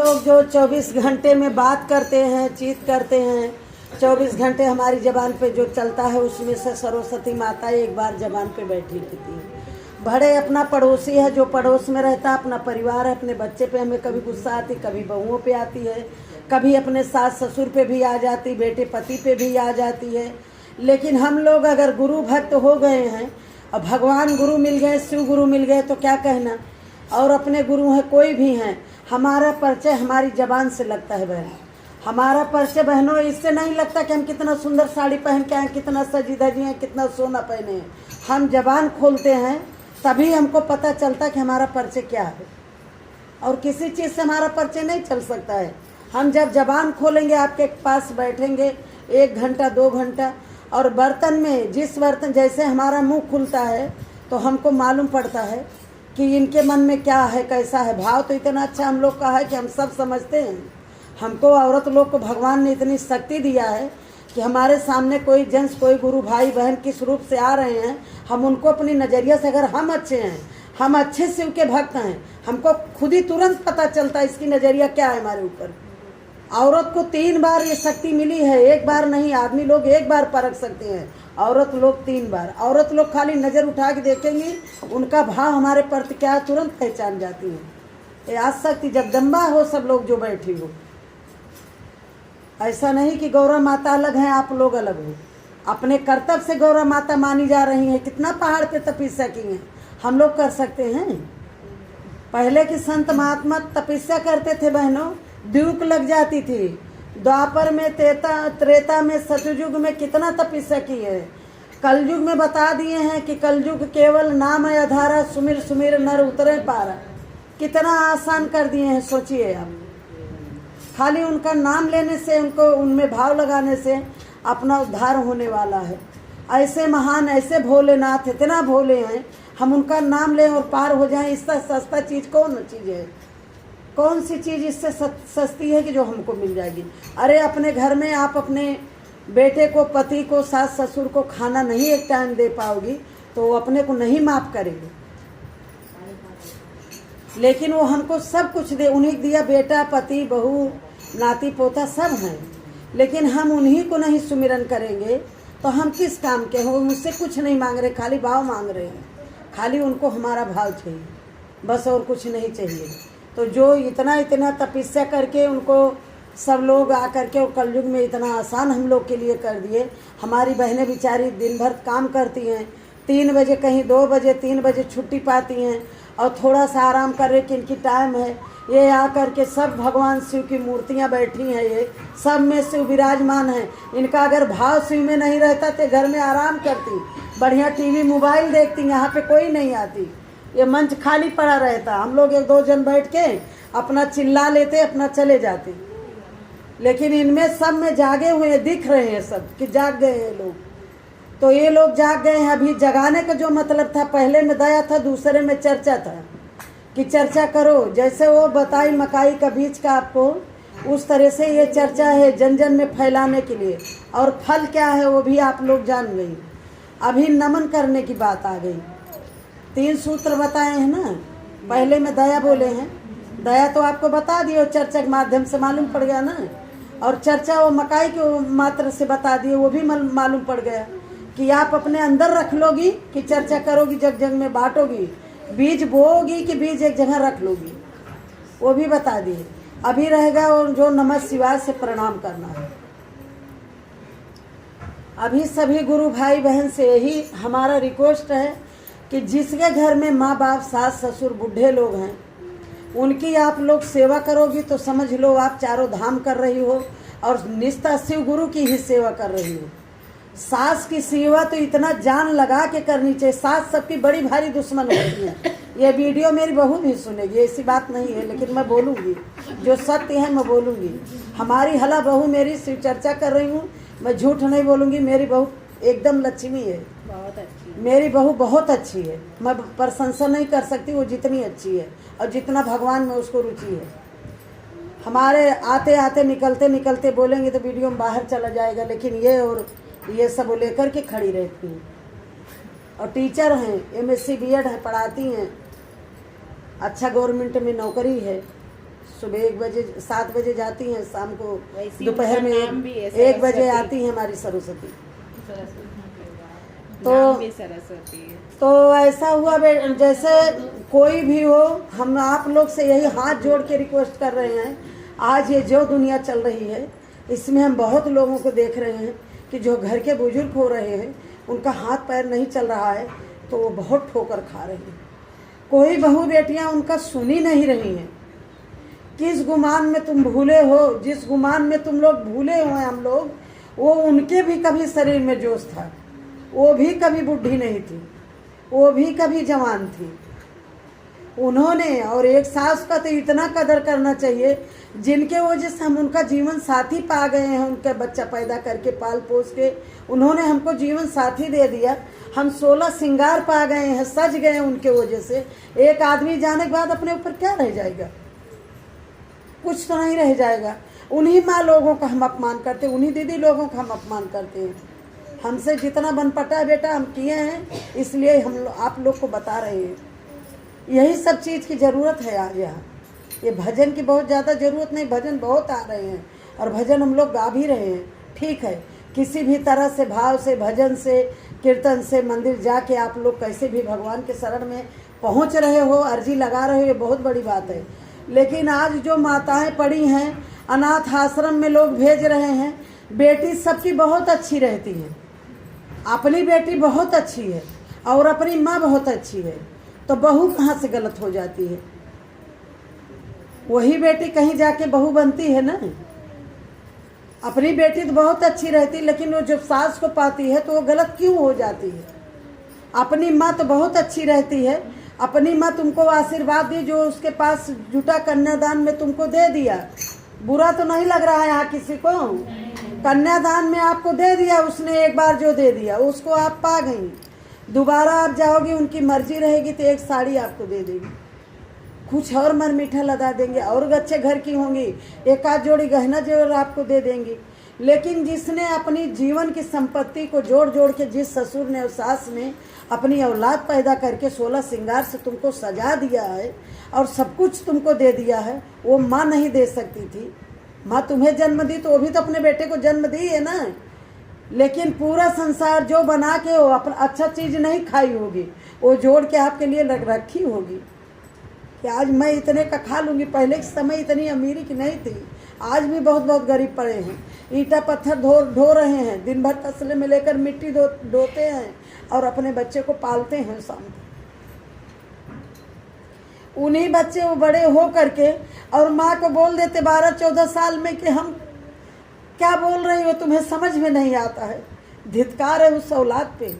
लोग जो 24 घंटे में बात करते हैं, चीत करते हैं, 24 घंटे हमारी ज़बान पे जो चलता है, उसमें से सरस्वती माता एक बार ज़बान पे बैठी रहती है। बड़े अपना पड़ोसी है, जो पड़ोस में रहता है, अपना परिवार है, अपने बच्चे पे हमें कभी गुस्सा आती, कभी बहुओं पे आती है, कभी अपने सास ससुर पे भी आ जाती, बेटे पति पे भी आ जाती है। लेकिन हम लोग अगर गुरु भक्त हो गए हैं और भगवान गुरु मिल गए, शिव गुरु मिल गए, तो क्या कहना। और अपने गुरु हैं, कोई भी हैं, हमारा परिचय हमारी ज़बान से लगता है बहन। हमारा परिचय बहनों इससे नहीं लगता कि हम कितना सुंदर साड़ी पहन के आए, कितना सजी धजी हैं, कितना सोना पहने हैं। हम ज़बान खोलते हैं तभी हमको पता चलता कि हमारा परिचय क्या है, और किसी चीज़ से हमारा परिचय नहीं चल सकता है। हम जब ज़बान खोलेंगे, आपके पास बैठेंगे 1 घंटा 2 घंटा, और बर्तन में जिस बर्तन जैसे हमारा मुंह खुलता है तो हमको मालूम पड़ता है कि इनके मन में क्या है, कैसा है। भाव तो इतना अच्छा हम लोग का है कि हम सब समझते हैं। हमको औरत लोग को भगवान ने इतनी शक्ति दिया है कि हमारे सामने कोई जेंट्स, कोई गुरु भाई बहन किस रूप से आ रहे हैं, हम उनको अपनी नज़रिया से, अगर हम अच्छे हैं, हम अच्छे शिव के भक्त हैं, हमको खुद ही तुरंत पता चलता है इसकी नज़रिया क्या है हमारे ऊपर। औरत को 3 बार ये शक्ति मिली है, 1 बार नहीं। आदमी लोग 1 बार परख सकते हैं, औरत लोग 3 बार। औरत लोग खाली नज़र उठा के देखेंगी, उनका भाव हमारे प्रति क्या तुरंत पहचान जाती है। ये आशक्ति जगदम्बा हो सब लोग जो बैठी हो। ऐसा नहीं कि गौरा माता अलग हैं, आप लोग अलग हो। अपने कर्तव्य से गौरा माता मानी जा रही हैं। कितना पहाड़ पे तपस्या की है, हम लोग कर सकते हैं। पहले के संत महात्मा तपस्या करते थे बहनों, द्यूक लग जाती थी। द्वापर में, त्रेता में, सतयुग में कितना तपस्या की है। कलयुग में बता दिए हैं कि कलयुग केवल नाम है अधारा, सुमिर सुमिर नर उतरे पारा। कितना आसान कर दिए हैं, सोचिए आप। खाली उनका नाम लेने से, उनको उनमें भाव लगाने से अपना उद्धार होने वाला है। ऐसे महान, ऐसे भोलेनाथ, इतना भोले हैं, हम उनका नाम लें और पार हो जाएं। इससे सस्ता चीज़ कौन चीज़ है? कौन सी चीज़ इससे सस्ती है कि जो हमको मिल जाएगी? अरे अपने घर में आप अपने बेटे को, पति को, सास ससुर को खाना नहीं एक टाइम दे पाओगी तो वो अपने को नहीं माफ़ करेंगे, लेकिन वो हमको सब कुछ दे। उन्हें दिया, बेटा, पति, बहू, नाती पोता सब हैं, लेकिन हम उन्हीं को नहीं सुमिरन करेंगे तो हम किस काम के हो? मुझसे कुछ नहीं मांग रहे, खाली भाव मांग रहे हैं। खाली उनको हमारा भाव चाहिए बस, और कुछ नहीं चाहिए। तो जो इतना इतना तपस्या करके उनको सब लोग आकर के, और कलयुग में इतना आसान हम लोग के लिए कर दिए। हमारी बहनें बेचारी दिन भर काम करती हैं, 3 बजे कहीं 2 बजे 3 बजे छुट्टी पाती हैं, और थोड़ा सा आराम करने की इनकी टाइम है। ये आकर के सब भगवान शिव की मूर्तियाँ बैठी हैं, ये सब में शिव विराजमान हैं। इनका अगर भाव शिव में नहीं रहता तो घर में आराम करती, बढ़िया टीवी मोबाइल देखती, यहाँ पे कोई नहीं आती, ये मंच खाली पड़ा रहता। हम लोग 1-2 जन बैठ के अपना चिल्ला लेते, अपना चले जाते। लेकिन इनमें सब में जागे हुए दिख रहे हैं सब कि जाग गए हैं लोग। तो ये लोग जाग गए हैं। अभी जगाने का जो मतलब था, पहले में दया था, दूसरे में चर्चा था कि चर्चा करो। जैसे वो बताई मकाई का बीज का आपको, उस तरह से ये चर्चा है जन जन में फैलाने के लिए। और फल क्या है वो भी आप लोग जान गई। अभी नमन करने की बात आ गई। 3 सूत्र बताए हैं ना, पहले में दया बोले हैं। दया तो आपको बता दिए, चर्चा के माध्यम से मालूम पड़ गया ना। और चर्चा वो मकाई के मात्र से बता दिए, वो भी मालूम पड़ गया कि आप अपने अंदर रख लोगी कि चर्चा करोगी, जग जग में बांटोगी, बीज बोओगी कि बीज एक जगह रख लोगी, वो भी बता दिए। अभी रहेगा और जो नमः शिवाय से प्रणाम करना है। अभी सभी गुरु भाई बहन से यही हमारा रिक्वेस्ट है कि जिसके घर में माँ बाप, सास ससुर, बूढ़े लोग हैं, उनकी आप लोग सेवा करोगी तो समझ लो आप चारों धाम कर रही हो, और निष्ठा शिव गुरु की ही सेवा कर रही हो। सास की सेवा तो इतना जान लगा के करनी चाहिए। सास सबकी बड़ी भारी दुश्मन होती है। ये वीडियो मेरी बहू भी सुनेगी, ऐसी बात नहीं है, लेकिन मैं बोलूँगी जो सत्य है, मैं बोलूँगी। हमारी हला बहू मेरी शिव चर्चा कर रही हूँ, मैं झूठ नहीं बोलूँगी। मेरी बहू एकदम लक्ष्मी है, बहुत अच्छी। मेरी बहू बहुत अच्छी है। मैं प्रशंसा नहीं कर सकती वो जितनी अच्छी है और जितना भगवान में उसको रुचि है। हमारे आते आते निकलते निकलते बोलेंगे तो वीडियो में बाहर चला जाएगा, लेकिन ये सब लेकर के खड़ी रहती हैं। और टीचर हैं, MSc BEd है, पढ़ाती हैं, अच्छा गवर्नमेंट में नौकरी है। सुबह 1 बजे 7 बजे जाती हैं, शाम को वैसी दोपहर में उनका नाम भी है 1 बजे सरस्वती। आती हैं हमारी सरस्वती। तो नाम भी सरस्वती है। तो ऐसा हुआ जैसे कोई भी हो, हम आप लोग से यही हाथ जोड़ के रिक्वेस्ट कर रहे हैं। आज ये जो दुनिया चल रही है इसमें हम बहुत लोगों को देख रहे हैं कि जो घर के बुजुर्ग हो रहे हैं, उनका हाथ पैर नहीं चल रहा है तो वो बहुत ठोकर खा रहे हैं। कोई बहू बेटियां उनका सुनी नहीं रही हैं। किस गुमान में तुम भूले हो, जिस गुमान में तुम लोग भूले हुए हम लोग, वो उनके भी कभी शरीर में जोश था, वो भी कभी बुढ़ी नहीं थी, वो भी कभी जवान थी। उन्होंने और एक सास का तो इतना कदर करना चाहिए जिनके वजह से हम उनका जीवन साथी पा गए हैं। उनके बच्चा पैदा करके पाल पोस के उन्होंने हमको जीवन साथी दे दिया। हम 16 श्रृंगार पा गए हैं, सज गए हैं उनके वजह से। एक आदमी जाने के बाद अपने ऊपर क्या रह जाएगा? कुछ तो नहीं रह जाएगा। उन्हीं माँ लोगों का हम अपमान करते, उन्हीं दीदी लोगों का हम अपमान करते हैं। हमसे जितना बनपटा है बेटा हम किए हैं, इसलिए हम आप लोग को बता रहे हैं। यही सब चीज़ की ज़रूरत है आज यहाँ। ये भजन की बहुत ज़्यादा ज़रूरत नहीं, भजन बहुत आ रहे हैं और भजन हम लोग गा भी रहे हैं। ठीक है, किसी भी तरह से भाव से, भजन से, कीर्तन से मंदिर जाके आप लोग कैसे भी भगवान के शरण में पहुँच रहे हो, अर्जी लगा रहे हो, ये बहुत बड़ी बात है। लेकिन आज जो माताएं पड़ी हैं, अनाथ आश्रम में लोग भेज रहे हैं। बेटी सबकी बहुत अच्छी रहती है, अपनी बेटी बहुत अच्छी है और अपनी माँ बहुत अच्छी है, तो बहू कहाँ से गलत हो जाती है? वही बेटी कहीं जाके बहू बनती है ना। अपनी बेटी तो बहुत अच्छी रहती, लेकिन वो जब सास को पाती है तो वो गलत क्यों हो जाती है? अपनी माँ तो बहुत अच्छी रहती है। अपनी माँ तुमको आशीर्वाद दी, जो उसके पास जुटा कन्यादान में तुमको दे दिया। बुरा तो नहीं लग रहा है यहाँ किसी को? कन्यादान में आपको दे दिया उसने, एक बार जो दे दिया उसको आप पा गई। दोबारा आप जाओगी, उनकी मर्जी रहेगी तो एक साड़ी आपको दे देगी, कुछ और मर मीठा लगा देंगे, और अच्छे घर की होंगी, एक आध जोड़ी गहना जेवर आपको दे देंगी। लेकिन जिसने अपनी जीवन की संपत्ति को जोड़ जोड़ के, जिस ससुर ने और सास ने अपनी औलाद पैदा करके 16 श्रृंगार से तुमको सजा दिया है और सब कुछ तुमको दे दिया है, वो माँ नहीं दे सकती थी? माँ तुम्हें जन्म दी तो वो भी तो अपने बेटे को जन्म दी है ना। लेकिन पूरा संसार जो बना के वो अपना अच्छा चीज़ नहीं खाई होगी, वो जोड़ के आपके लिए रखी होगी कि आज मैं इतने का खा लूँगी। पहले के समय इतनी अमीरी की नहीं थी, आज भी बहुत बहुत गरीब पड़े हैं। ईंटा पत्थर ढो रहे हैं, दिन भर तसले में लेकर मिट्टी ढोते हैं और अपने बच्चे को पालते हैं। शाम उन्हीं बच्चे वो बड़े हो करके और माँ को बोल देते 12-14 साल में कि हम क्या बोल रही हो, तुम्हें समझ में नहीं आता है। धिक्कार है उस औलाद पे,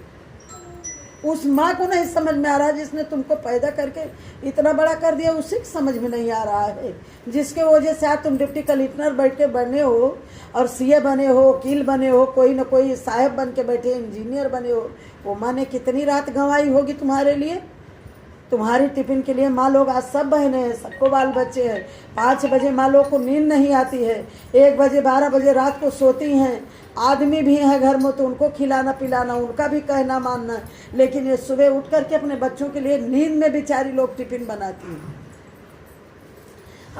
उस माँ को नहीं समझ में आ रहा जिसने तुमको पैदा करके इतना बड़ा कर दिया, उसी को समझ में नहीं आ रहा है। जिसके वजह से आज तुम डिप्टी कलेक्टर बैठ के बने हो और सीए बने हो, वकील बने हो, कोई न कोई साहब बन के बैठे, इंजीनियर बने हो। वो माँ ने कितनी रात गंवाई होगी तुम्हारे लिए, तुम्हारी टिफिन के लिए। माँ लोग आज सब बहने हैं, सबको बाल बच्चे हैं। 5 बजे माँ लोग को नींद नहीं आती है, 1 बजे 12 बजे रात को सोती हैं। आदमी भी हैं घर में तो उनको खिलाना पिलाना, उनका भी कहना मानना। लेकिन ये सुबह उठ करके अपने बच्चों के लिए नींद में बेचारी लोग टिफिन बनाती हैं।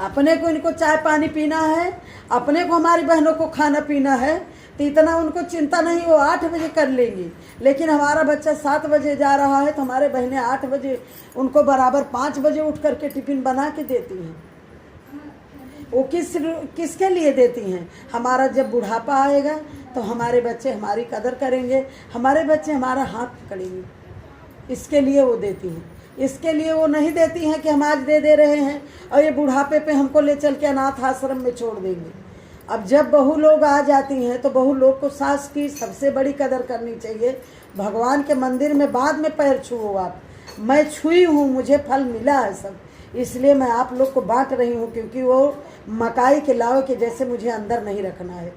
अपने को इनको चाय पानी पीना है, अपने को हमारी बहनों को खाना पीना है, तो इतना उनको चिंता नहीं, वो 8 बजे कर लेंगी। लेकिन हमारा बच्चा 7 बजे जा रहा है तो हमारे बहनें 8 बजे उनको बराबर 5 बजे उठ करके टिफिन बना के देती हैं। वो किसके लिए देती हैं? हमारा जब बुढ़ापा आएगा तो हमारे बच्चे हमारी कदर करेंगे, हमारे बच्चे हमारा हाथ पकड़ेंगे, इसके लिए वो देती हैं। इसके लिए वो नहीं देती हैं कि हम आज दे रहे हैं और ये बुढ़ापे पे हमको ले चल के अनाथ आश्रम में छोड़ देंगे। अब जब बहू लोग आ जाती हैं तो बहू लोग को सास की सबसे बड़ी कदर करनी चाहिए। भगवान के मंदिर में बाद में पैर छुओ आप, मैं छुई हूँ, मुझे फल मिला है सब, इसलिए मैं आप लोग को बांट रही हूँ। क्योंकि वो मकाई के लावे के जैसे मुझे अंदर नहीं रखना है,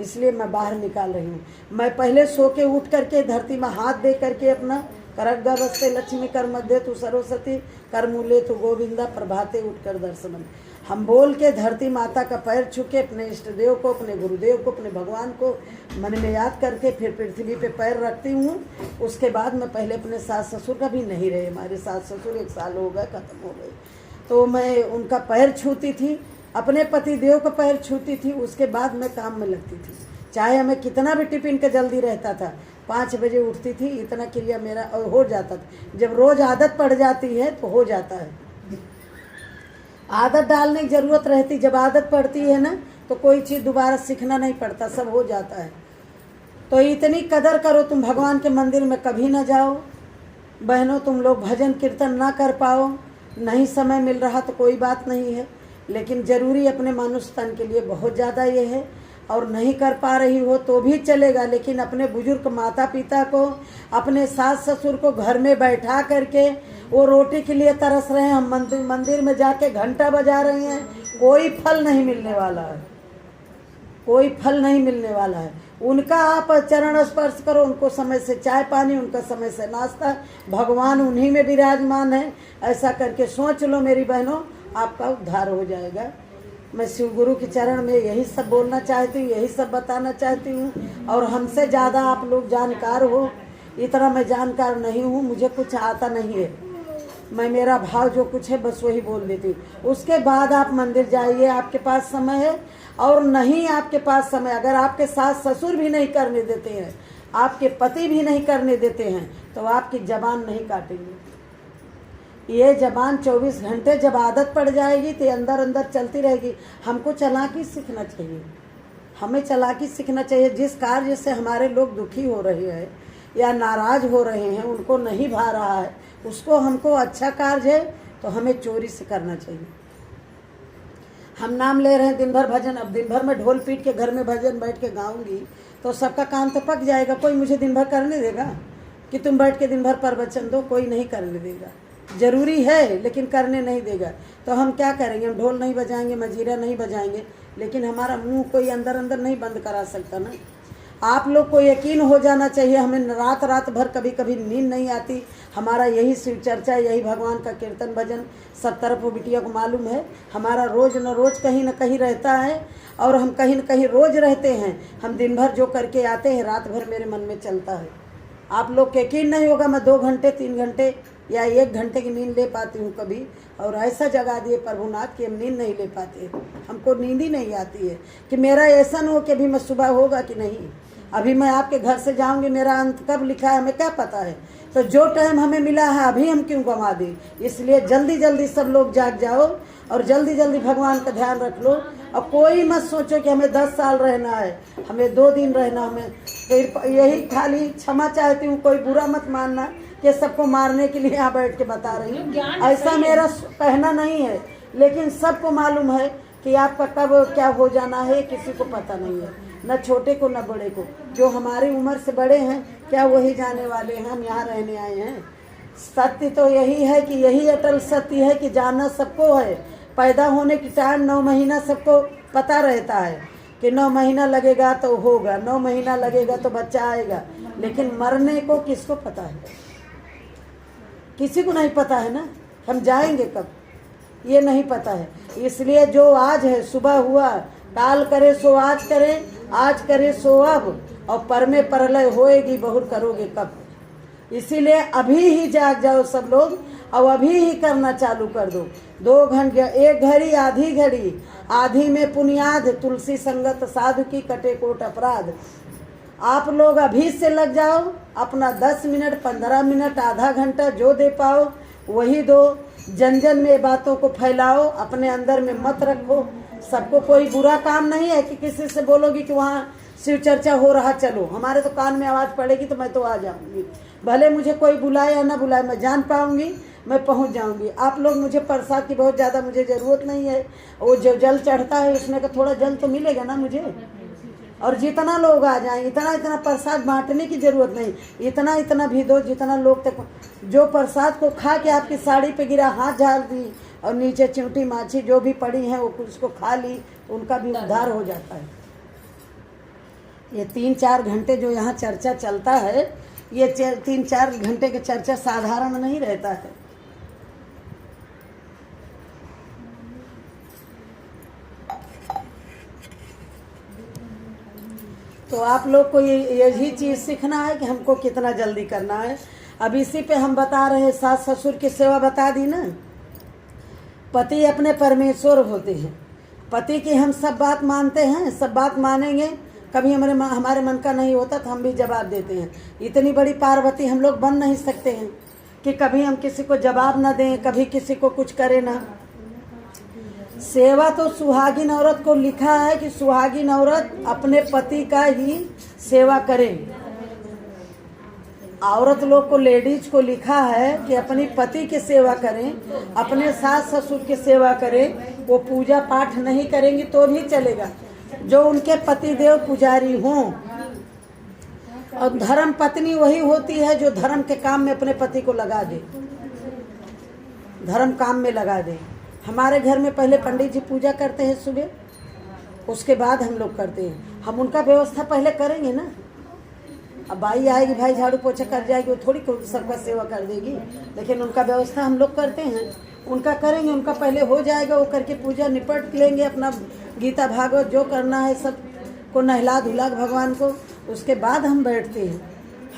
इसलिए मैं बाहर निकाल रही हूँ। मैं पहले सो के उठ करके धरती में हाथ दे करके अपना करग्गा बस्ते लक्ष्मी कर मध्य तू सरस्वती कर मूले तू गोविंदा प्रभाते उठकर दर्शनम, हम बोल के धरती माता का पैर छू के अपने इष्ट देव को, अपने गुरुदेव को, अपने भगवान को मन में याद करके फिर पृथ्वी पे पैर रखती हूँ। उसके बाद मैं पहले अपने सास ससुर का भी नहीं रहे, हमारे सास ससुर 1 साल हो गए ख़त्म हो गए। तो मैं उनका पैर छूती थी, अपने पति देव का पैर छूती थी, उसके बाद मैं काम में लगती थी। चाहे हमें कितना भी टिफिन का जल्दी रहता था, 5 बजे उठती थी, इतना क्रिया मेरा हो जाता था। जब रोज़ आदत पड़ जाती है तो हो जाता है। आदत डालने की ज़रूरत रहती, जब आदत पड़ती है ना तो कोई चीज़ दोबारा सीखना नहीं पड़ता, सब हो जाता है। तो इतनी कदर करो, तुम भगवान के मंदिर में कभी ना जाओ बहनों, तुम लोग भजन कीर्तन ना कर पाओ, नहीं समय मिल रहा तो कोई बात नहीं है, लेकिन ज़रूरी अपने मनुष्य तन के लिए बहुत ज़्यादा ये है। और नहीं कर पा रही हो तो भी चलेगा, लेकिन अपने बुजुर्ग माता पिता को, अपने सास ससुर को घर में बैठा करके वो रोटी के लिए तरस रहे हैं, हम मंदिर में जाके घंटा बजा रहे हैं, कोई फल नहीं मिलने वाला है, कोई फल नहीं मिलने वाला है। उनका आप चरण स्पर्श करो, उनको समय से चाय पानी, उनका समय से नाश्ता, भगवान उन्हीं में विराजमान है। ऐसा करके सोच लो मेरी बहनों, आपका उद्धार हो जाएगा। मैं शिव गुरु के चरण में यही सब बोलना चाहती हूँ, यही सब बताना चाहती हूँ। और हमसे ज़्यादा आप लोग जानकार हो, इतना मैं जानकार नहीं हूँ, मुझे कुछ आता नहीं है। मैं मेरा भाव जो कुछ है बस वही बोल देती हूँ। उसके बाद आप मंदिर जाइए, आपके पास समय है। और नहीं आपके पास समय, अगर आपके सास ससुर भी नहीं करने देते हैं, आपके पति भी नहीं करने देते हैं, तो आपकी जबान नहीं काटेंगे। ये जबान 24 घंटे जब आदत पड़ जाएगी तो अंदर अंदर चलती रहेगी। हमको चालाकी सीखना चाहिए, हमें चालाकी सीखना चाहिए। जिस कार्य से हमारे लोग दुखी हो रहे हैं या नाराज हो रहे हैं, उनको नहीं भा रहा है, उसको हमको अच्छा कार्य है तो हमें चोरी से करना चाहिए। हम नाम ले रहे हैं दिन भर भजन, अब दिन भर मैं ढोल पीट के घर में भजन बैठ के गाऊंगी तो सबका काम तो पक जाएगा। कोई मुझे दिन भर करने देगा कि तुम बैठ के दिन भर प्रवचन दो? कोई नहीं करने देगा। जरूरी है लेकिन करने नहीं देगा। तो हम क्या करेंगे? हम ढोल नहीं बजाएंगे, मजीरा नहीं बजाएंगे, लेकिन हमारा मुंह कोई अंदर अंदर नहीं बंद करा सकता ना। आप लोग को यकीन हो जाना चाहिए, हमें रात रात भर कभी कभी नींद नहीं आती। हमारा यही शिव चर्चा, यही भगवान का कीर्तन भजन सब तरफ वो बिटिया को मालूम है। हमारा रोज न रोज कहीं न कहीं रहता है, और हम कहीं न कहीं रोज रहते हैं। हम दिन भर जो करके आते हैं रात भर मेरे मन में चलता है। आप लोग को यकीन नहीं होगा, मैं 2 घंटे 3 घंटे या 1 घंटे की नींद ले पाती हूँ कभी। और ऐसा जगा दिए प्रभुनाथ कि हम नींद नहीं ले पाते, हमको नींद ही नहीं आती है कि मेरा ऐसा न हो कि अभी मैं सुबह होगा कि नहीं, अभी मैं आपके घर से जाऊंगी, मेरा अंत कब लिखा है हमें क्या पता है। तो जो टाइम हमें मिला है अभी हम क्यों गंवा दें। इसलिए जल्दी जल्दी सब लोग जाग जाओ और जल्दी जल्दी भगवान का ध्यान रख लो। और कोई मत सोचो कि हमें 10 साल रहना है, हमें 2 दिन रहना, हमें यही खाली क्षमा चाहती हूँ। कोई बुरा मत मानना कि सबको मारने के लिए यहाँ बैठ के बता रही हूँ, ऐसा मेरा कहना नहीं है। लेकिन सबको मालूम है कि आपका कब क्या हो जाना है, किसी को पता नहीं है, न छोटे को न बड़े को। जो हमारी उम्र से बड़े हैं क्या वही जाने वाले हैं, हम यहाँ रहने आए हैं। सत्य तो यही है कि यही अटल सत्य है कि जानना सबको है। पैदा होने की टाइम 9 महीना सबको पता रहता है कि 9 महीना लगेगा तो होगा, 9 महीना लगेगा तो बच्चा आएगा, लेकिन मरने को किसको पता है? किसी को नहीं पता है ना, हम जाएंगे कब ये नहीं पता है। इसलिए जो आज है, सुबह हुआ, काल करे सो आज करे, आज करे सो अब, और पर में परलय होएगी बहुर करोगे कब। इसीलिए अभी ही जाग जाओ सब लोग और अभी ही करना चालू कर दो। 2 घंटे 1 घड़ी आधी घड़ी, आधी में पुनियाद, तुलसी संगत साधु की कटे कोट अपराध। आप लोग अभी से लग जाओ, अपना 10 मिनट 15 मिनट आधा घंटा जो दे पाओ वही दो। जन जन में बातों को फैलाओ, अपने अंदर में मत रखो। सबको कोई बुरा काम नहीं है कि किसी से बोलोगी कि वहाँ शिव चर्चा हो रहा चलो, हमारे तो कान में आवाज़ पड़ेगी तो मैं तो आ जाऊंगी, भले मुझे कोई बुलाए या ना बुलाए, मैं जान पाऊंगी, मैं पहुंच जाऊंगी। आप लोग मुझे प्रसाद की बहुत ज़्यादा मुझे ज़रूरत नहीं है, वो जो जल चढ़ता है उसमें का थोड़ा जल तो मिलेगा ना मुझे। और जितना लोग आ जाएं, इतना इतना प्रसाद बांटने की ज़रूरत नहीं, इतना इतना भी दो जितना लोग तक। जो प्रसाद को खा के आपकी साड़ी पे गिरा, हाथ झाड़ दी और नीचे चिमटी माछी जो भी पड़ी हैं वो उसको खा ली, उनका भी उद्धार हो जाता है। ये 3-4 घंटे जो यहाँ चर्चा चलता है, ये 3-4 घंटे का चर्चा साधारण नहीं रहता है। तो आप लोग को यही चीज़ सीखना है कि हमको कितना जल्दी करना है। अब इसी पे हम बता रहे हैं, सास ससुर की सेवा बता दी ना। पति अपने परमेश्वर होते हैं। पति की हम सब बात मानते हैं, सब बात मानेंगे। कभी हमारे मन का नहीं होता तो हम भी जवाब देते हैं। इतनी बड़ी पार्वती हम लोग बन नहीं सकते हैं कि कभी हम किसी को जवाब ना दें, कभी किसी को कुछ करें ना। सेवा तो सुहागिन औरत को लिखा है कि सुहागिन औरत अपने पति का ही सेवा करे। औरत लोग को, लेडीज को लिखा है कि अपनी पति की सेवा करें, अपने सास ससुर की सेवा करें। वो पूजा पाठ नहीं करेंगी तो भी चलेगा, जो उनके पति देव पुजारी हों। और धर्म पत्नी वही होती है जो धर्म के काम में अपने पति को लगा दे, धर्म काम में लगा दे। हमारे घर में पहले पंडित जी पूजा करते हैं सुबह, उसके बाद हम लोग करते हैं। हम उनका व्यवस्था पहले करेंगे ना। अब भाई आएगी, भाई झाड़ू पोछा कर जाएगी, वो थोड़ी सबका सेवा कर देगी, लेकिन उनका व्यवस्था हम लोग करते हैं। उनका करेंगे, उनका पहले हो जाएगा, वो करके पूजा निपट लेंगे। अपना गीता भागवत जो करना है सब को नहला धुला भगवान को, उसके बाद हम बैठते हैं।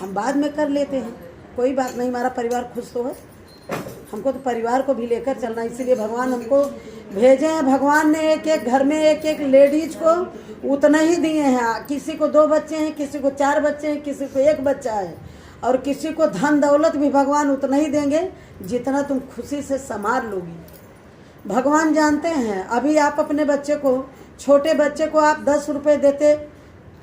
हम बाद में कर लेते हैं, कोई बात नहीं। हमारा परिवार खुश तो है, हमको तो परिवार को भी लेकर चलना, इसीलिए भगवान हमको भेजे हैं। भगवान ने एक एक घर में एक एक लेडीज को उतना ही दिए हैं। किसी को 2 बच्चे हैं, किसी को 4 बच्चे हैं, किसी को 1 बच्चा है, और किसी को धन दौलत भी भगवान उतना ही देंगे जितना तुम खुशी से संभाल लोगी। भगवान जानते हैं। अभी आप अपने बच्चे को, छोटे बच्चे को आप 10 रुपये देते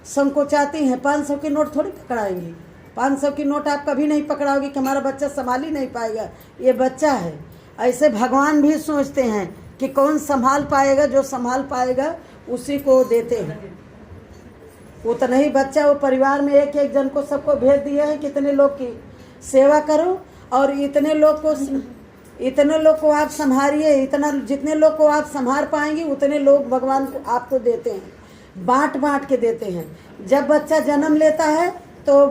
संकोचाती हैं, 500 की नोट थोड़ी पकड़ाएंगी। 500 की नोट आप कभी नहीं पकड़ाओगी कि हमारा बच्चा संभाल ही नहीं पाएगा, ये बच्चा है। ऐसे भगवान भी सोचते हैं कि कौन संभाल पाएगा, जो संभाल पाएगा उसी को देते हैं। उतना ही बच्चा वो परिवार में एक एक जन को सबको भेज दिया है, कितने लोग की सेवा करो और इतने लोग को आप संभालिए। इतना जितने लोग को आप संभाल पाएंगे उतने लोग भगवान को आपको देते हैं, बांट बांट के देते हैं। जब बच्चा जन्म लेता है तो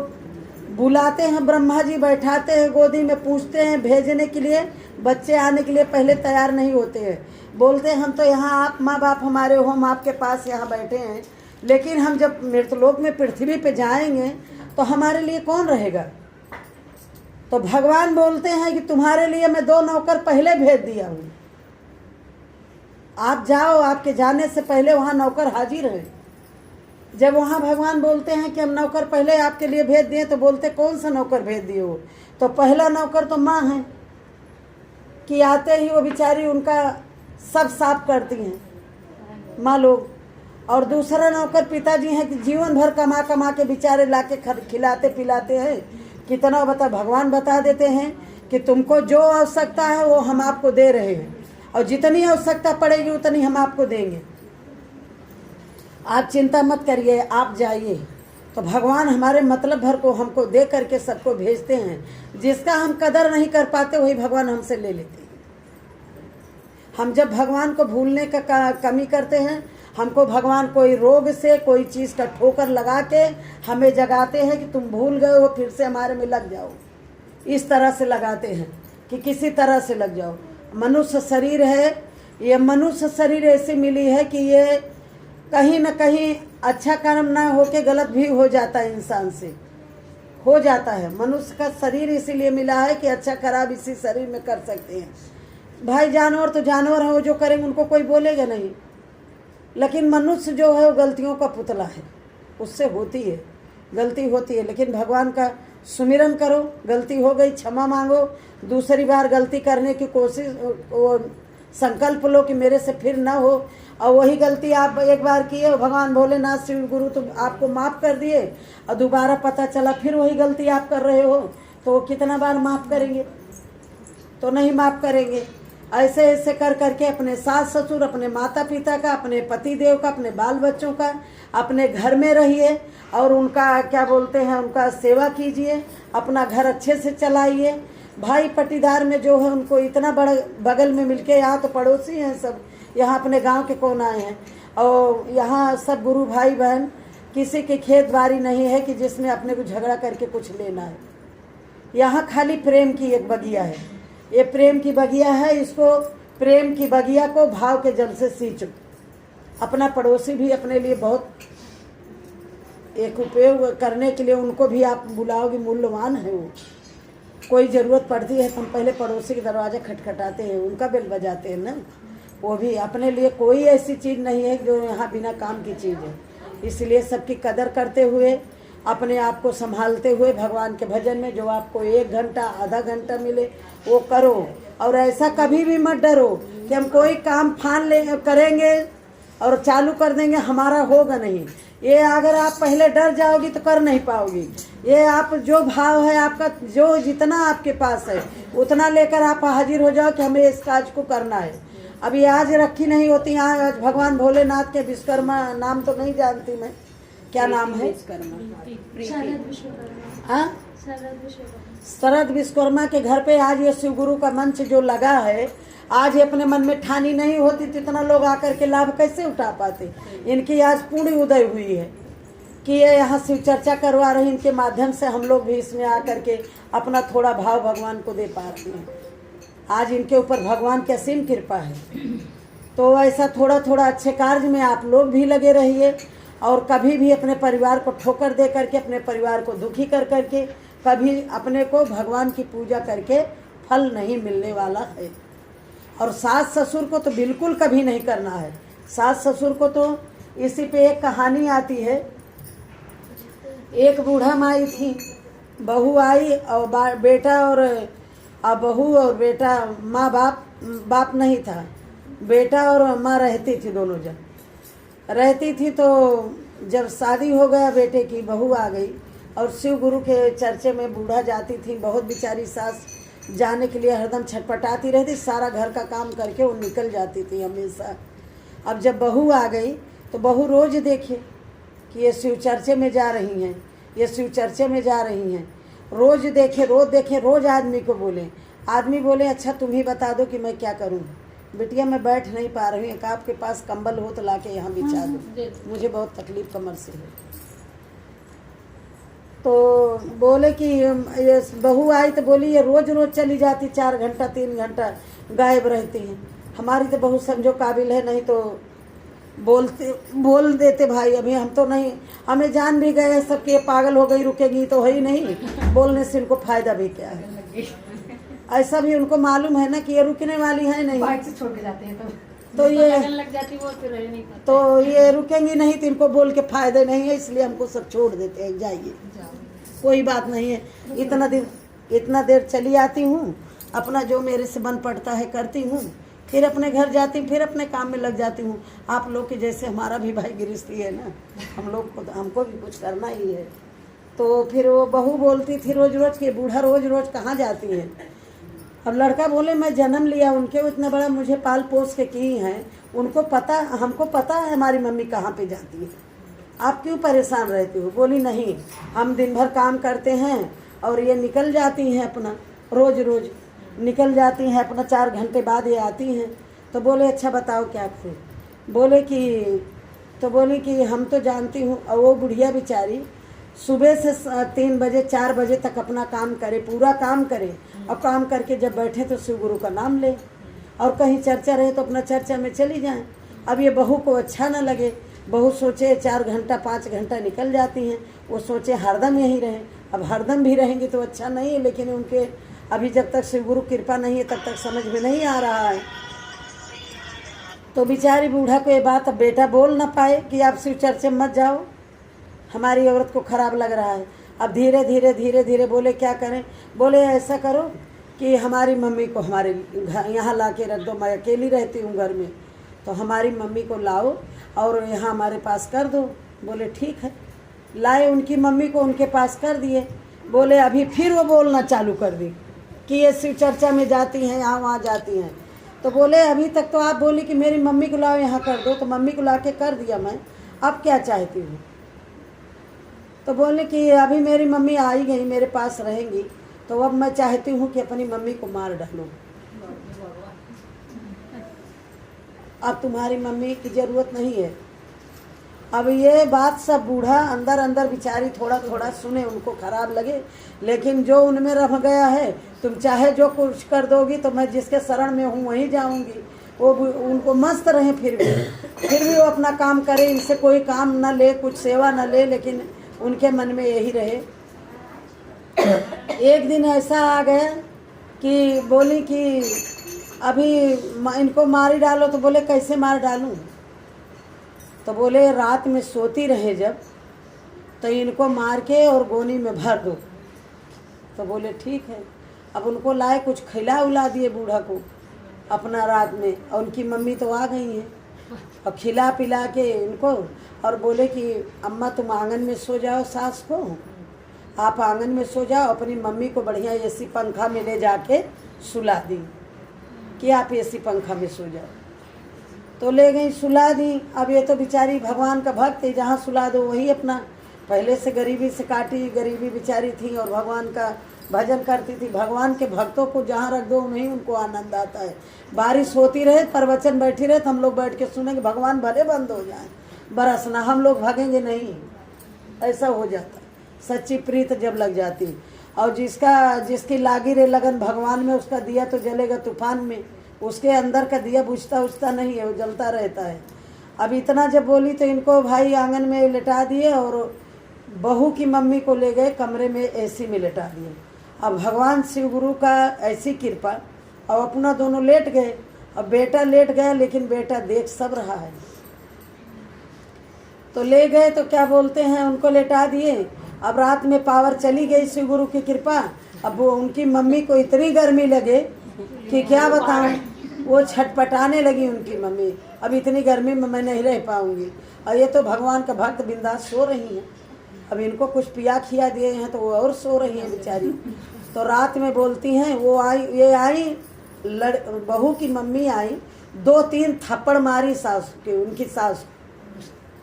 बुलाते हैं, ब्रह्मा जी बैठाते हैं गोदी में, पूछते हैं भेजने के लिए। बच्चे आने के लिए पहले तैयार नहीं होते हैं, बोलते हैं हम तो यहाँ, आप माँ बाप हमारे हो, हम आपके पास यहाँ बैठे हैं। लेकिन हम जब मृतलोक में पृथ्वी पे जाएंगे तो हमारे लिए कौन रहेगा? तो भगवान बोलते हैं कि तुम्हारे लिए मैं 2 नौकर पहले भेज दिया हूँ, आप जाओ, आपके जाने से पहले वहाँ नौकर हाजिर है। जब वहाँ भगवान बोलते हैं कि हम नौकर पहले आपके लिए भेज दिए, तो बोलते कौन सा नौकर भेज दिए हो? तो पहला नौकर तो माँ है कि आते ही वो बेचारी उनका सब साफ करती हैं माँ लोग। और दूसरा नौकर पिताजी हैं कि जीवन भर कमा कमा के बेचारे लाके खिलाते पिलाते हैं। कितना बता, भगवान बता देते हैं कि तुमको जो आवश्यकता है वो हम आपको दे रहे हैं, और जितनी आवश्यकता पड़ेगी उतनी हम आपको देंगे, आप चिंता मत करिए, आप जाइए। तो भगवान हमारे मतलब भर को हमको दे करके सबको भेजते हैं। जिसका हम कदर नहीं कर पाते वही भगवान हमसे ले लेते हैं। हम जब भगवान को भूलने का कमी करते हैं, हमको भगवान कोई रोग से, कोई चीज़ का ठोकर लगा के हमें जगाते हैं कि तुम भूल गए हो, फिर से हमारे में लग जाओ। इस तरह से लगाते हैं कि किसी तरह से लग जाओ। मनुष्य शरीर है, ये मनुष्य शरीर ऐसी मिली है कि ये कहीं न कहीं अच्छा कर्म ना होके गलत भी हो जाता है, इंसान से हो जाता है। मनुष्य का शरीर इसीलिए मिला है कि अच्छा खराब इसी शरीर में कर सकते हैं। भाई जानवर तो जानवर है, वो जो करेंगे उनको कोई बोलेगा नहीं, लेकिन मनुष्य जो है वो गलतियों का पुतला है, उससे होती है, गलती होती है। लेकिन भगवान का सुमिरन करो, गलती हो गई क्षमा मांगो, दूसरी बार गलती करने की कोशिश, वो संकल्प लो कि मेरे से फिर ना हो। और वही गलती आप एक बार किए, भगवान भोलेनाथ शिव गुरु तो आपको माफ़ कर दिए, और दोबारा पता चला फिर वही गलती आप कर रहे हो, तो वो कितना बार माफ़ करेंगे? तो नहीं माफ़ करेंगे। ऐसे ऐसे कर करके अपने सास ससुर, अपने माता पिता का, अपने पति देव का, अपने बाल बच्चों का, अपने घर में रहिए और उनका क्या बोलते हैं, उनका सेवा कीजिए, अपना घर अच्छे से चलाइए। भाई पटीदार में जो है उनको इतना बड़ा बगल में मिलके, यहाँ तो पड़ोसी हैं सब, यहाँ अपने गांव के कौन आए हैं, और यहाँ सब गुरु भाई बहन, किसी की खेत बाड़ी नहीं है कि जिसमें अपने को झगड़ा करके कुछ लेना है। यहाँ खाली प्रेम की एक बगिया है, ये प्रेम की बगिया है। इसको प्रेम की बगिया को भाव के जल से सींचो। अपना पड़ोसी भी अपने लिए बहुत एक उपयोग करने के लिए उनको भी आप बुलाओगे, मूल्यवान है वो। कोई ज़रूरत पड़ती है तो हम पहले पड़ोसी के दरवाज़ा खटखटाते हैं, उनका बेल बजाते हैं ना। वो भी अपने लिए कोई ऐसी चीज़ नहीं है जो यहाँ बिना काम की चीज़ है। इसलिए सबकी कदर करते हुए, अपने आप को संभालते हुए, भगवान के भजन में जो आपको 1 घंटा आधा घंटा मिले वो करो। और ऐसा कभी भी मत डरो कि हम कोई काम करेंगे और चालू कर देंगे, हमारा होगा नहीं। ये अगर आप पहले डर जाओगी तो कर नहीं पाओगी। ये आप जो भाव है आपका, जो जितना आपके पास है उतना लेकर आप हाजिर हो जाओ कि हमें इस काज को करना है। अभी आज रखी नहीं होती, आज भगवान भोलेनाथ के विश्वकर्मा, नाम तो नहीं जानती मैं, क्या नाम है? हाँ, शरद विश्वकर्मा के घर पे आज ये शिव गुरु का मंच जो लगा है, आज ये अपने मन में ठानी नहीं होती तो इतना लोग आकर के लाभ कैसे उठा पाते। इनकी आज पूर्ण उदय हुई है कि ये यहाँ शिव चर्चा करवा रहे, इनके माध्यम से हम लोग भी इसमें आकर के अपना थोड़ा भाव भगवान को दे पा रहे हैं। आज इनके ऊपर भगवान की असीम कृपा है। तो ऐसा थोड़ा थोड़ा अच्छे कार्य में आप लोग भी लगे रहिए और कभी भी अपने परिवार को ठोकर दे करके, अपने परिवार को दुखी कर करके कभी अपने को भगवान की पूजा करके फल नहीं मिलने वाला है। और सास ससुर को तो बिल्कुल कभी नहीं करना है। सास ससुर को तो इसी पे एक कहानी आती है। एक बूढ़ा माई थी, बहू आई और बेटा और बहू और बेटा, माँ बाप नहीं था, बेटा और माँ रहती थी, दोनों जन रहती थी। तो जब शादी हो गया बेटे की, बहू आ गई और शिव गुरु के चर्चे में बूढ़ा जाती थी। बहुत बेचारी सास जाने के लिए हरदम छटपटाती रहती, सारा घर का काम करके वो निकल जाती थी हमेशा। अब जब बहू आ गई तो बहू रोज़ देखे कि ये शिव चर्चे में जा रही हैं, ये शिव चर्चे में जा रही हैं। रोज़ देखे, रोज़ आदमी को बोले, आदमी बोले अच्छा तुम ही बता दो कि मैं क्या करूं। बिटिया मैं बैठ नहीं पा रही हूँ, आपके पास कंबल हो तो लाके यहाँ बिछा दो, मुझे बहुत तकलीफ कमर से है। तो बोले कि ये बहू आई तो बोली ये रोज़ चली जाती, 4 घंटा 3 घंटा गायब रहती हैं। हमारी तो बहू समझो काबिल है, नहीं तो बोल देते भाई। अभी हम तो नहीं, हमें जान भी गए सबके, ये पागल हो गई रुकेगी तो है ही नहीं, बोलने से इनको फायदा भी क्या है। ऐसा भी उनको मालूम है ना कि ये रुकने वाली है नहीं, बाइक से छोड़ के जाते हैं तो ये लग जाती वो फिर नहीं पाते। तो ये रुकेंगी नहीं तो इनको बोल के फायदे नहीं है, इसलिए हमको सब छोड़ देते हैं, जाइए कोई बात नहीं है। इतना देर चली आती हूँ, अपना जो मेरे से मन पड़ता है करती हूँ, फिर अपने घर जाती हूँ, फिर अपने काम में लग जाती हूँ। आप लोग के जैसे हमारा भी भाई गृहस्थी है ना, हम लोग को हमको भी कुछ करना ही है। तो फिर वो बहू बोलती थी रोज़ कि बूढ़ा रोज़ कहाँ जाती है। अब लड़का बोले मैं जन्म लिया उनके, वो इतना बड़ा मुझे पाल पोस के की हैं, उनको पता, हमको पता है हमारी मम्मी कहाँ पे जाती है, आप क्यों परेशान रहती हो। बोली नहीं, हम दिन भर काम करते हैं और ये निकल जाती हैं अपना, रोज़ निकल जाती हैं अपना, 4 घंटे बाद ये आती हैं। तो बोले अच्छा बताओ क्या फिर। बोले कि हम तो जानती हूँ। और वो बुढ़िया बेचारी सुबह से 3 बजे 4 बजे तक अपना काम करे, पूरा काम करे, और काम करके जब बैठे तो शिव गुरु का नाम ले, और कहीं चर्चा रहे तो अपना चर्चा में चली जाएं। अब ये बहू को अच्छा न लगे, बहू सोचे 4 घंटा 5 घंटा निकल जाती हैं, वो सोचे हरदम यहीं रहें। अब हरदम भी रहेंगी तो अच्छा नहीं है, लेकिन उनके अभी जब तक शिव गुरु कृपा नहीं है तब तक समझ में नहीं आ रहा है। तो बेचारी बूढ़ा को ये बात, अब बेटा बोल ना पाए कि आप शिव चर्चे मत जाओ, हमारी औरत को खराब लग रहा है। अब धीरे धीरे बोले क्या करें। बोले ऐसा करो कि हमारी मम्मी को हमारे यहाँ ला के रख दो, मैं अकेली रहती हूँ घर में, तो हमारी मम्मी को लाओ और यहाँ हमारे पास कर दो। बोले ठीक है, लाए उनकी मम्मी को उनके पास कर दिए। बोले अभी फिर वो बोलना चालू कर दी कि ये शिव चर्चा में जाती हैं, यहाँ वहाँ जाती हैं। तो बोले अभी तक तो आप बोली कि मेरी मम्मी को लाओ यहाँ कर दो, तो मम्मी को ला के कर दिया मैं, अब क्या चाहती हूँ। तो बोले कि अभी मेरी मम्मी आ ही गई, मेरे पास रहेंगी, तो अब मैं चाहती हूँ कि अपनी मम्मी को मार डालूँ। अब तुम्हारी मम्मी की ज़रूरत नहीं है। अब ये बात सब बूढ़ा अंदर बेचारी थोड़ा सुने, उनको खराब लगे, लेकिन जो उनमें रह गया है, तुम चाहे जो कुछ कर दोगी तो मैं जिसके शरण में हूँ वहीं जाऊँगी। वो उनको मस्त रहे, फिर भी वो अपना काम करे, इनसे कोई काम न ले, कुछ सेवा न ले, लेकिन उनके मन में यही रहे एक दिन ऐसा आ गया कि बोली कि अभी इनको मार ही डालो। तो बोले कैसे मार डालूं? तो बोले रात में सोती रहे जब, तो इनको मार के और गोनी में भर दो। तो बोले ठीक है। अब उनको लाए, कुछ खिला उला दिए बूढ़ा को अपना रात में, और उनकी मम्मी तो आ गई हैं और खिला पिला के इनको, और बोले कि अम्मा तुम आंगन में सो जाओ, सास को आप आंगन में सो जाओ, अपनी मम्मी को बढ़िया एसी पंखा में ले जाके सुला दी कि आप एसी पंखा में सो जाओ। तो ले गई, सुला दी। अब ये तो बेचारी भगवान का भक्त है, जहाँ सुला दो वही अपना, पहले से गरीबी से काटी, गरीबी बेचारी थी और भगवान का भजन करती थी। भगवान के भक्तों को जहाँ रख दो वहीं उनको आनंद आता है। बारिश होती रहे, प्रवचन बैठी रहे, तो हम लोग बैठ के सुनेंगे, भगवान भले बंद हो जाए बरसना, हम लोग भागेंगे नहीं। ऐसा हो जाता है सच्ची प्रीत जब लग जाती। और जिसकी लागी रे लगन भगवान में, उसका दिया तो जलेगा तूफान में, उसके अंदर का दिया बुझता नहीं है, वो जलता रहता है। अब इतना जब बोली तो इनको भाई आंगन में लिटा दिए और बहू की मम्मी को ले गए कमरे में, एसी में लिटा दिए। अब भगवान शिव गुरु का ऐसी कृपा, और अपना दोनों लेट गए। अब बेटा लेट गया, लेकिन बेटा देख सब रहा है। तो ले गए तो क्या बोलते हैं, उनको लेटा दिए। अब रात में पावर चली गई शिव गुरु की कृपा। अब वो उनकी मम्मी को इतनी गर्मी लगे कि क्या बताऊं, वो छटपटाने लगी उनकी मम्मी, अब इतनी गर्मी में मैं नहीं रह पाऊंगी। और ये तो भगवान का भक्त बिंदास सो रही हैं। अब इनको कुछ पिया खिया दिए हैं तो वो और सो रही हैं बेचारी। तो रात में बोलती हैं, वो आई, ये आई बहू की मम्मी आई, 2-3 थप्पड़ मारी सास के, उनकी सास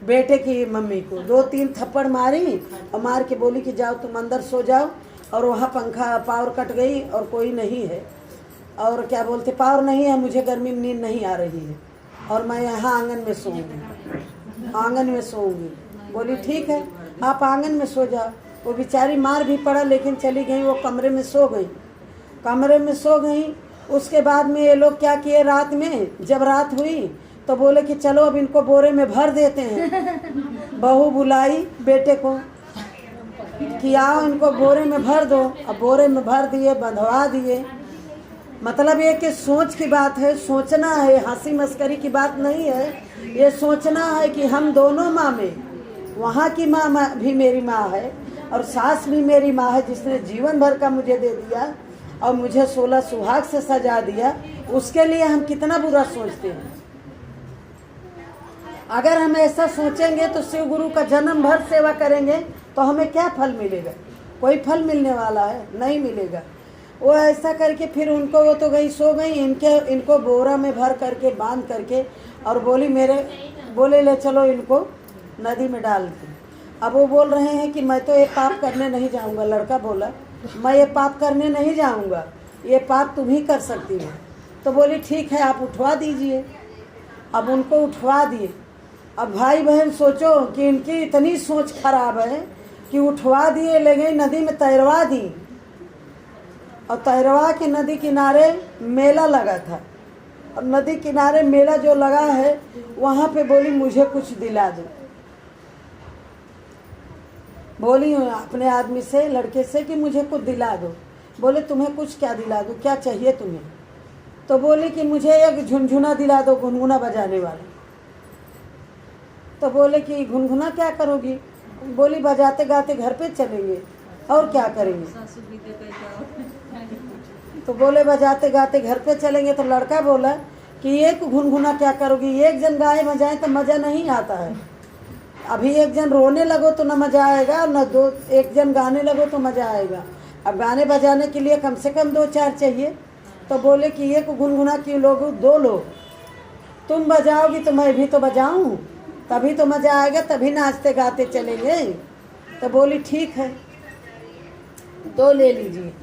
बेटे की मम्मी को 2-3 थप्पड़ मारी, और मार के बोली कि जाओ तुम अंदर सो जाओ। और वहाँ पंखा पावर कट गई और कोई नहीं है, और क्या बोलते पावर नहीं है, मुझे गर्मी में नींद नहीं आ रही है और मैं यहाँ आंगन में सोऊंगी, आंगन में सोऊंगी। बोली ठीक है आप आंगन में सो जाओ। वो बेचारी मार भी पड़ा, लेकिन चली गई, वो कमरे में सो गई, कमरे में सो गई। उसके बाद में ये लोग क्या किए, रात में जब रात हुई तो बोले कि चलो अब इनको बोरे में भर देते हैं। बहू बुलाई बेटे को कि आओ इनको बोरे में भर दो। अब बोरे में भर दिए, बंधवा दिए। मतलब ये कि सोच की बात है, सोचना है, हंसी मस्करी की बात नहीं है। ये सोचना है कि हम दोनों माँ में, वहाँ की माँ भी मेरी माँ है और सास भी मेरी माँ है, जिसने जीवन भर का मुझे दे दिया और मुझे 16 सुहाग से सजा दिया। उसके लिए हम कितना बुरा सोचते हैं। अगर हम ऐसा सोचेंगे तो शिव गुरु का जन्म भर सेवा करेंगे तो हमें क्या फल मिलेगा? कोई फल मिलने वाला है? नहीं मिलेगा। वो ऐसा करके फिर उनको, वो तो गई सो गई, इनको बोरा में भर करके बांध करके, और बोले ले चलो इनको नदी में डाल के। अब वो बोल रहे हैं कि मैं तो ये पाप करने नहीं जाऊंगा। लड़का बोला मैं ये पाप करने नहीं जाऊंगा, ये पाप तुम ही कर सकती हो। तो बोली ठीक है आप उठवा दीजिए। अब उनको उठवा दिए। अब भाई बहन सोचो कि इनकी इतनी सोच खराब है कि उठवा दिए, ले गई नदी में तैरवा दी, और तैरवा के नदी किनारे मेला लगा था। और नदी किनारे मेला जो लगा है वहाँ पे बोली मुझे कुछ दिला दो। बोली अपने आदमी से, लड़के से कि मुझे कुछ दिला दो। बोले तुम्हें कुछ क्या दिला दो, क्या चाहिए तुम्हें? तो बोली कि मुझे एक झुनझुना दिला दो, गुनगुना बजाने वाला। तो बोले कि गुनगुना क्या करोगी? बोली बजाते गाते घर पे चलेंगे और क्या करेंगे। तो बोले बजाते गाते घर पे चलेंगे। तो लड़का बोला कि एक गुनगुना क्या करोगी, एक जन गाए बजाए तो मज़ा नहीं आता है। अभी एक जन रोने लगो तो न मज़ा आएगा, न एक जन गाने लगो तो मज़ा आएगा। अब गाने बजाने के लिए कम से कम 2-4 चाहिए। तो बोले कि एक गुनगुना क्यों लोगे, 2 लोग। तुम बजाओगी तो मैं भी तो बजाऊं, तभी तो मज़ा आएगा, तभी नाचते गाते चलेंगे। तो बोली ठीक है 2 ले लीजिए।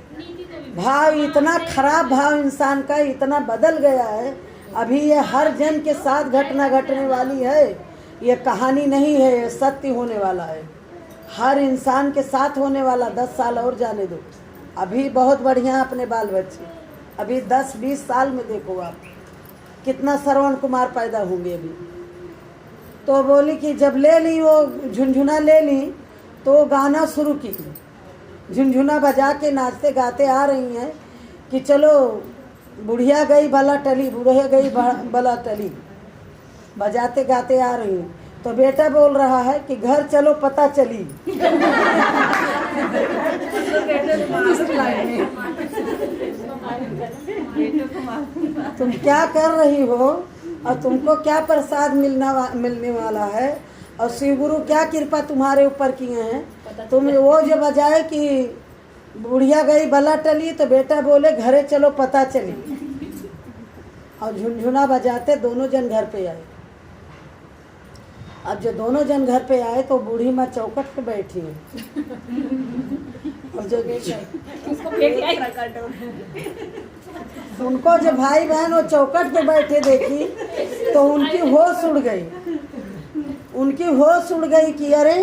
भाव इतना खराब भाव इंसान का इतना बदल गया है। अभी ये हर जन के साथ घटना घटने वाली है, ये कहानी नहीं है, ये सत्य होने वाला है। हर इंसान के साथ होने वाला। 10 साल और जाने दो, अभी बहुत बढ़िया अपने बाल बच्चे, अभी 10-20 साल में देखो आप कितना श्रवण कुमार पैदा होंगे अभी। तो बोली कि जब ले ली वो झुनझुना ले ली तो गाना शुरू की। झुनझुना बजा के नाचते गाते आ रही हैं कि चलो बुढ़िया गई भला टली, बुढ़िया गई भला टली, बजाते गाते आ रही हैं। तो बेटा बोल रहा है कि घर चलो पता चली। तुम क्या कर रही हो और तुमको क्या प्रसाद मिलने वाला है और शिव गुरु क्या कृपा तुम्हारे ऊपर किए हैं। तुम वो जो बजाए कि बुढ़िया गई भला टली, तो बेटा बोले घरे चलो पता चली, और झुनझुना बजाते दोनों जन घर पे आए। अब जो दोनों जन घर पे आए तो बूढ़ी माँ चौकट पे बैठी है और जो उनको जो भाई बहन वो चौकट पे बैठे देखी तो उनकी होश उड़ गई, कि अरे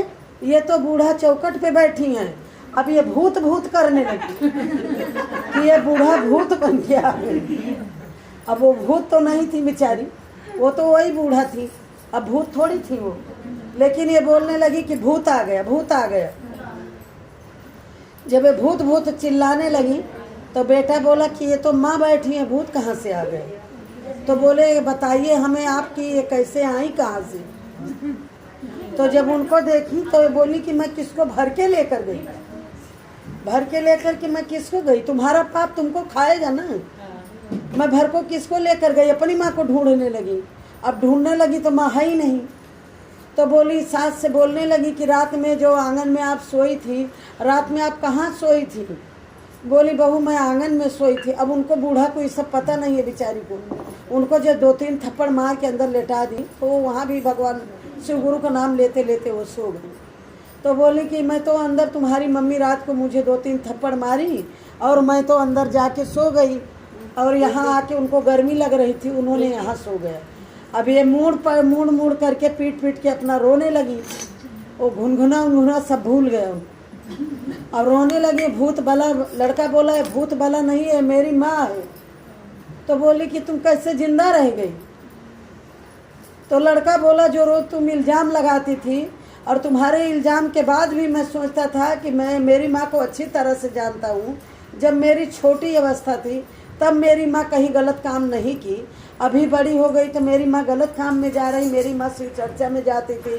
ये तो बूढ़ा चौकट पे बैठी हैं, अब ये भूत भूत करने लगी कि ये बूढ़ा भूत बन गया। अब वो भूत तो नहीं थी बेचारी, वो तो वही बूढ़ा थी, अब भूत थोड़ी थी वो, लेकिन ये बोलने लगी कि भूत आ गया, भूत आ गया। जब ये भूत भूत चिल्लाने लगी तो बेटा बोला कि ये तो माँ बैठी है, भूत कहाँ से आ गए। तो बोले बताइए हमें आपकी ये कैसे आई कहाँ से। तो जब उनको देखी तो ये बोली कि मैं किसको भर के लेकर गई, भर के लेकर कि मैं किसको गई, तुम्हारा पाप तुमको खाएगा ना। मैं भर को किसको लेकर गई, अपनी माँ को ढूंढने लगी। अब ढूंढने लगी तो माँ है ही नहीं। तो बोली सास से बोलने लगी कि रात में जो आंगन में आप सोई थी, रात में आप कहाँ सोई थी। बोली बहू मैं आंगन में सोई थी। अब उनको बूढ़ा को ये सब पता नहीं है बेचारी को। उनको जो 2-3 थप्पड़ मार के अंदर लेटा दी तो वहाँ भी भगवान शिव गुरु का नाम लेते लेते वो सो गई। तो बोली कि मैं तो अंदर, तुम्हारी मम्मी रात को मुझे 2-3 थप्पड़ मारी और मैं तो अंदर जाके सो गई, और यहाँ आके उनको गर्मी लग रही थी, उन्होंने यहाँ सो गया। अब ये मुड़ करके पीट के अपना रोने लगी। वो घुनघुना सब भूल गया और रोने लगी। भूत भला, लड़का बोला है भूत भला नहीं है, मेरी माँ है। तो बोली कि तुम कैसे जिंदा रह गई। तो लड़का बोला जो रोज तुम इल्ज़ाम लगाती थी और तुम्हारे इल्ज़ाम के बाद भी मैं सोचता था कि मैं मेरी माँ को अच्छी तरह से जानता हूँ। जब मेरी छोटी अवस्था थी तब मेरी माँ कहीं गलत काम नहीं की, अभी बड़ी हो गई तो मेरी माँ गलत काम में जा रही। मेरी माँ शिव चर्चा में जाती थी,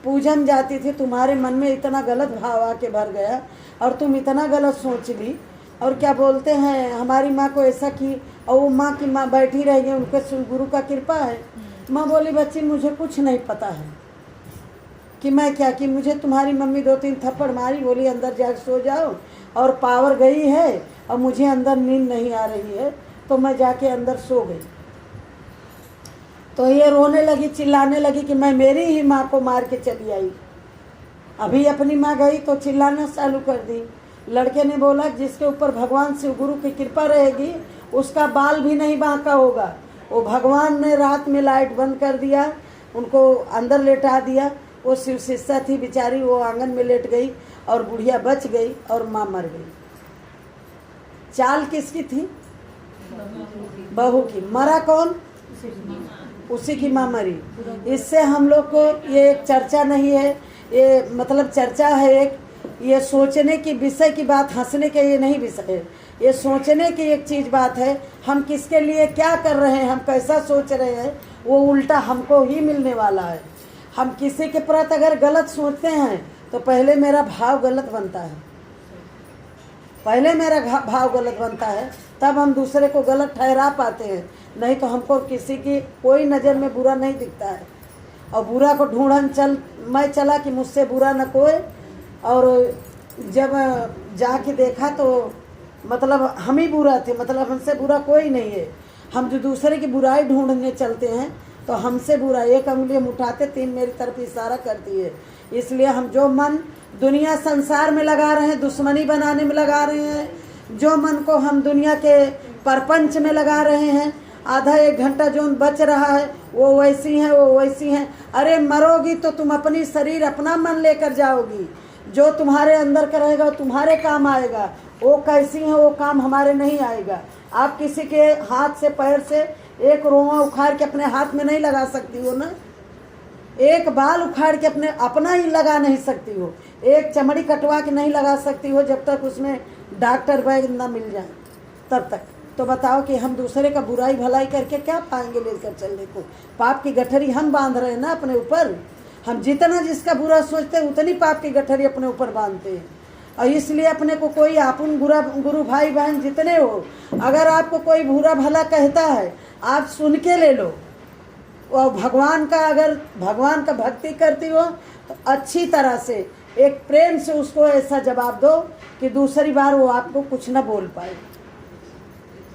पूजन जाती थी, तुम्हारे मन में इतना गलत भाव आके भर गया और तुम इतना गलत सोच ली। और क्या बोलते हैं हमारी माँ को ऐसा की, और वो माँ की माँ बैठी रह गई, उनके शिव गुरु का कृपा है। माँ बोली बच्ची मुझे कुछ नहीं पता है कि मैं क्या की, मुझे तुम्हारी मम्मी 2-3 थप्पड़ मारी, बोली अंदर जाकर सो जाओ, और पावर गई है और मुझे अंदर नींद नहीं आ रही है, तो मैं जाके अंदर सो गई। तो ये रोने लगी, चिल्लाने लगी कि मैं मेरी ही माँ को मार के चली आई। अभी अपनी माँ गई तो चिल्लाना चालू कर दी। लड़के ने बोला जिसके ऊपर भगवान शिव गुरु की कृपा रहेगी उसका बाल भी नहीं बांका होगा। वो भगवान ने रात में लाइट बंद कर दिया, उनको अंदर लेटा दिया। वो शिव शिष्या थी बेचारी, वो आंगन में लेट गई और बुढ़िया बच गई और माँ मर गई। चाल किसकी थी? बहू की। मरा कौन? उसी की माँ मरी। इससे हम लोग को ये एक चर्चा नहीं है, ये मतलब चर्चा है एक, ये सोचने की विषय की बात, हंसने के ये नहीं विषय है, ये सोचने की एक चीज़ बात है। हम किसके लिए क्या कर रहे हैं, हम कैसा सोच रहे हैं, वो उल्टा हमको ही मिलने वाला है। हम किसी के प्रति अगर गलत सोचते हैं तो पहले मेरा भाव गलत बनता है, पहले मेरा भाव गलत बनता है, तब हम दूसरे को गलत ठहरा पाते हैं। नहीं तो हमको किसी की कोई नज़र में बुरा नहीं दिखता है, और बुरा को ढूंढन मैं चला कि मुझसे बुरा न कोई। और जब जाके देखा तो मतलब हम ही बुरा थे, मतलब हमसे बुरा कोई नहीं है। हम जो दूसरे की बुराई ढूंढने चलते हैं तो हमसे बुरा, एक उंगली हम उठाते 3 मेरी तरफ इशारा करती है। इसलिए हम जो मन दुनिया संसार में लगा रहे हैं, दुश्मनी बनाने में लगा रहे हैं, जो मन को हम दुनिया के परपंच में लगा रहे हैं, आधा 1 घंटा जो बच रहा है वो वैसी हैं, वो वैसी हैं। अरे मरोगी तो तुम अपनी शरीर अपना मन लेकर जाओगी, जो तुम्हारे अंदर का रहेगा वो तुम्हारे काम आएगा। वो कैसी हैं वो काम हमारे नहीं आएगा। आप किसी के हाथ से पैर से एक रोआ उखाड़ के अपने हाथ में नहीं लगा सकती हो ना। एक बाल उखाड़ के अपना ही लगा नहीं सकती हो, एक चमड़ी कटवा के नहीं लगा सकती हो जब तक उसमें डॉक्टर वैद्य ना मिल जाए तब तक। तो बताओ कि हम दूसरे का बुराई भलाई करके क्या पाएंगे लेकर चलने को? पाप की गठरी हम बांध रहे हैं ना अपने ऊपर। हम जितना जिसका बुरा सोचते हैं उतनी पाप की गठरी अपने ऊपर बांधते हैं। और इसलिए अपने को कोई आपन गुरु भाई बहन जितने हो, अगर आपको कोई बुरा भला कहता है आप सुन के ले लो। और भगवान का अगर भगवान का भक्ति करती हो तो अच्छी तरह से एक प्रेम से उसको ऐसा जवाब दो कि दूसरी बार वो आपको कुछ ना बोल पाए।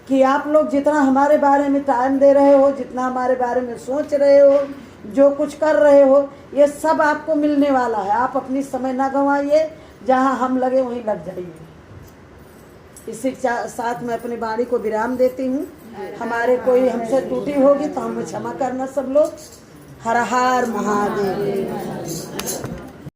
कि आप लोग जितना हमारे बारे में टाइम दे रहे हो, जितना हमारे बारे में सोच रहे हो, जो कुछ कर रहे हो, ये सब आपको मिलने वाला है। आप अपनी समय ना गंवाइए, जहाँ हम लगे वहीं लग जाइए। इसी साथ में अपनी वाणी को विराम देती हूँ। हमारे कोई हमसे त्रुटि होगी तो हमें क्षमा करना सब लोग। हर हर महादेव।